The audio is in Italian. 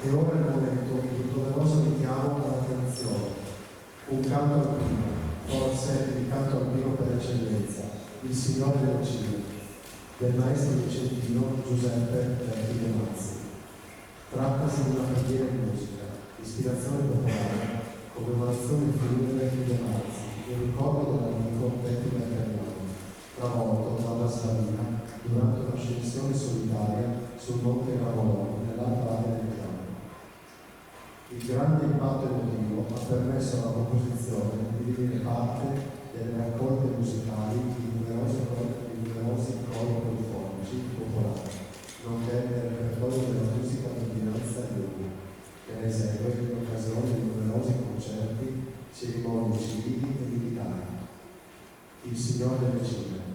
E ora è il momento di un doveroso richiamo all'attenzione. Un canto alpino, forse il canto alpino per eccellenza, il Signore del Cielo, del maestro vicentino Giuseppe Verdi De Mazzi. Trattasi di una preghiera in musica, ispirazione popolare, commemorazione funebre di De Mazzi, in ricordo dell'amico Betty Mercariano, travolto dalla slavina durante un'ascensione solitaria sul monte Cavolò, nell'altra area del campo. Il grande impatto emotivo ha permesso alla composizione di divenire parte delle raccolte musicali di numerosi cori polifonici popolari, nonché del repertorio della musica d'ordinanza e lunga, che ne esegue in occasione di numerosi concerti, cerimonie civili e militari. Il Signore delle Cime.